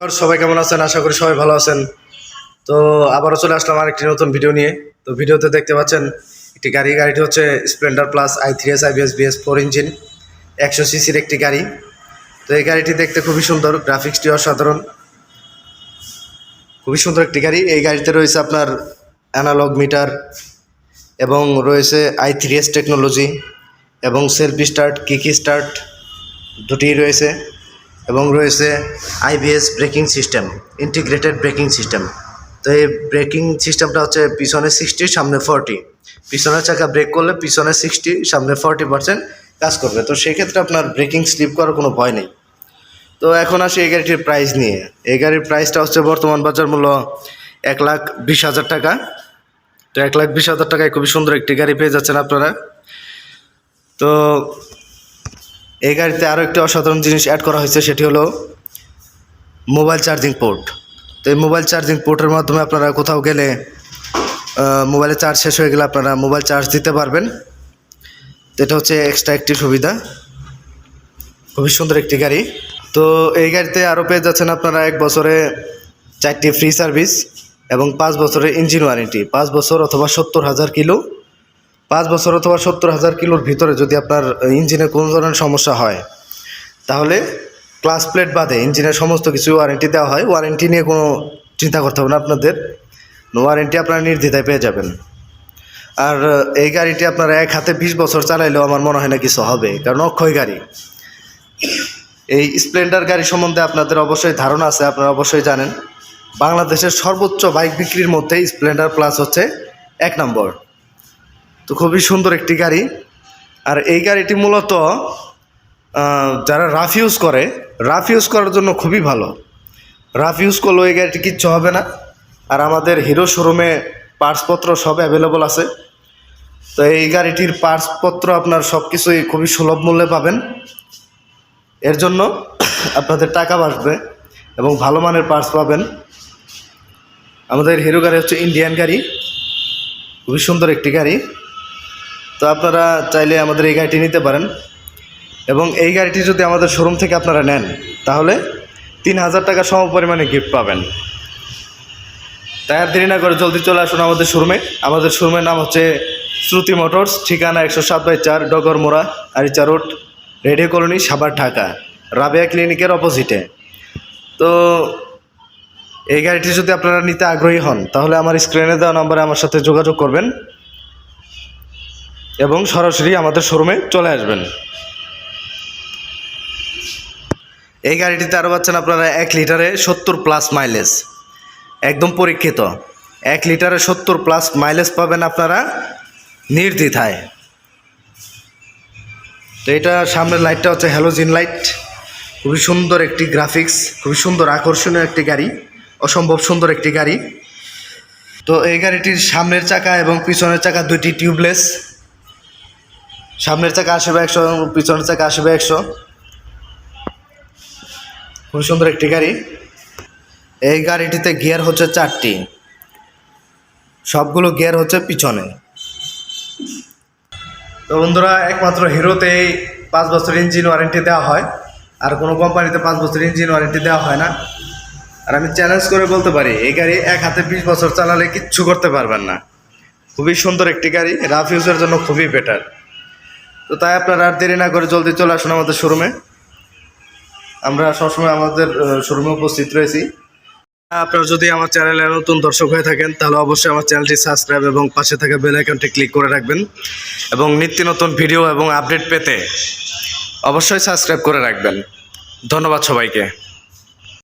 সবাই কেমন আছেন? আশা করি সবাই ভালো আছেন। তো আবারও চলে আসলাম আরেকটি নতুন ভিডিও নিয়ে। তো ভিডিওতে দেখতে পাচ্ছেন একটি গাড়িটি হচ্ছে Splendor plus i3s IBS BS4 engine 100 সিসির একটি গাড়ি। তো এই গাড়িটি দেখতে খুবই সুন্দর, গ্রাফিক্সটি অসাধারণ, খুবই সুন্দর একটি গাড়ি। এই গাড়িতে রয়েছে আপনার অ্যানালগ মিটার এবং রয়েছে i3s টেকনোলজি এবং সেলফ স্টার্ট, কিক স্টার্ট দুটিই রয়েছে এবং রয়েছে IBS braking system, integrated braking system. তো এই ব্রেকিং সিস্টেমটা হচ্ছে পিছনে 60 সামনে 40, পিছনের চাকা ব্রেক করলে পিছনে 60 সামনে 40% কাজ করবে। তো সেক্ষেত্রে আপনার ব্রেকিং স্লিপ করার কোনো ভয় নেই। তো এখন আসি এই গাড়িটির প্রাইস নিয়ে। এই গাড়ির প্রাইসটা হচ্ছে বর্তমান বাজার মূল্য 1,20,000 টাকা। তো 1,20,000 টাকায় খুবই সুন্দর একটি গাড়ি পেয়ে যাচ্ছেন আপনারা। তো এই গাড়িতে আরও একটি অসাধারণ জিনিস অ্যাড করা হয়েছে, সেটি হলো মোবাইল চার্জিং পোর্ট। তো এই মোবাইল চার্জিং পোর্টের মাধ্যমে আপনারা কোথাও গেলে মোবাইলে চার্জ শেষ হয়ে গেলে আপনারা মোবাইল চার্জ দিতে পারবেন। তো এটা হচ্ছে এক্সট্রা একটি সুবিধা, খুবই সুন্দর একটি গাড়ি। তো এই গাড়িতে আরও পেয়ে যাচ্ছেন আপনারা 1 বছরে 4টি ফ্রি সার্ভিস এবং 5 বছরের ইঞ্জিন ওয়ারেন্টি। 5 বছর অথবা 70,000 কিলো, 5 বছর অথবা 70,000 কিলোর ভিতরে যদি আপনার ইঞ্জিনে কোনো ধরনের সমস্যা হয় তাহলে ক্লাস প্লেট বাদে ইঞ্জিনের সমস্ত কিছু ওয়ারেন্টি দেওয়া হয়। ওয়ারেন্টি নিয়ে কোনো চিন্তা করতে হবে না আপনাদের, ওয়ারেন্টি আপনারা নির্দ্বিধায় পেয়ে যাবেন। আর এই গাড়িটি আপনারা এক হাতে 20 বছর চালাইলেও আমার মনে হয় না কিছু হবে, কারণ অক্ষয় গাড়ি। এই স্প্লেন্ডার গাড়ি সম্বন্ধে আপনাদের অবশ্যই ধারণা আছে, আপনারা অবশ্যই জানেন বাংলাদেশের সর্বোচ্চ বাইক বিক্রির মধ্যে স্প্লেন্ডার প্লাস হচ্ছে 1 নম্বর। তো খুবই সুন্দর একটি গাড়ি। আর এই গাড়িটি মূলত যারা রাফ ইউজ করার জন্য খুবই ভালো। রাফ ইউজ করলেও এই গাড়িটি কিচ্ছু হবে না। আর আমাদের হিরো শোরুমে পার্টসপত্র সব অ্যাভেলেবল আছে। তো এই গাড়িটির পার্টসপত্র আপনার সব কিছুই খুবই সুলভ মূল্যে পাবেন। এর জন্য আপনাদের টাকা বাঁচবে এবং ভালো মানের পার্টস পাবেন। আমাদের হিরো গাড়ি হচ্ছে ইন্ডিয়ান গাড়ি, খুবই সুন্দর একটি গাড়ি। তো আপনারা চাইলে আমাদের এই গাড়িটি নিতে পারেন এবং এই গাড়িটি যদি আমাদের শোরুম থেকে আপনারা নেন তাহলে 3,000 টাকা সম পরিমাণে গিফট পাবেন। তাই আর দেরি না করে জলদি চলে আসুন আমাদের শোরুমে। আমাদের শোরুমের নাম হচ্ছে শ্রুতি মোটরস, ঠিকানা 107/4 Dagarmora, Aricha road, radio colony, Savar, Dhaka, Rabeya ক্লিনিকের অপোজিটে। তো এই গাড়িটি যদি আপনারা নিতে আগ্রহী হন তাহলে আমার স্ক্রিনে দেওয়া নম্বরে আমার সাথে যোগাযোগ করবেন এবং সরাসরি আমাদের শোরুমে চলে আসবেন। এই গাড়িটিতে আরও পাচ্ছেন আপনারা 1 লিটারে 70+ মাইলেজ, একদম পরীক্ষিত। 1 লিটারে 70+ মাইলেজ পাবেন আপনারা নির্দ্বিধায়। তো এটা সামনের লাইটটা হচ্ছে হ্যালোজিন লাইট, খুবই সুন্দর একটি গ্রাফিক্স, খুবই সুন্দর আকর্ষণীয় একটি গাড়ি, অসম্ভব সুন্দর একটি গাড়ি। তো এই গাড়িটির সামনের চাকা এবং পিছনের চাকা দুইটি টিউবলেস। সামনের চাকা 80/100 এবং পিছনের চাকা 80/100, খুব সুন্দর একটি গাড়ি। এই গাড়িটিতে গিয়ার হচ্ছে 4টি, সবগুলো গিয়ার হচ্ছে পিছনে। তো বন্ধুরা, একমাত্র হিরোতেই 5 বছর ইঞ্জিন ওয়ারেন্টি দেওয়া হয়, আর কোনো কোম্পানিতে 5 বছর ইঞ্জিন ওয়ারেন্টি দেওয়া হয় না। আর আমি চ্যালেঞ্জ করে বলতে পারি এই গাড়ি এক হাতে 20 বছর চালালে কিচ্ছু করতে পারবেন না। খুবই সুন্দর একটি গাড়ি, রাফ ইউজের জন্য খুবই বেটার। তো তাই আপনারা আর দেরি না করে জলদি চলে আসুন আমাদের শোরুমে। আমরা সবসময় আমাদের শোরুমে উপস্থিত রয়েছি। আপনারা যদি আমার চ্যানেলে নতুন দর্শক হয়ে থাকেন তাহলে অবশ্যই আমার চ্যানেলটি সাবস্ক্রাইব এবং পাশে থাকা বেল আইকনটি ক্লিক করে রাখবেন এবং নিত্য নতুন ভিডিও এবং আপডেট পেতে অবশ্যই সাবস্ক্রাইব করে রাখবেন। ধন্যবাদ সবাইকে।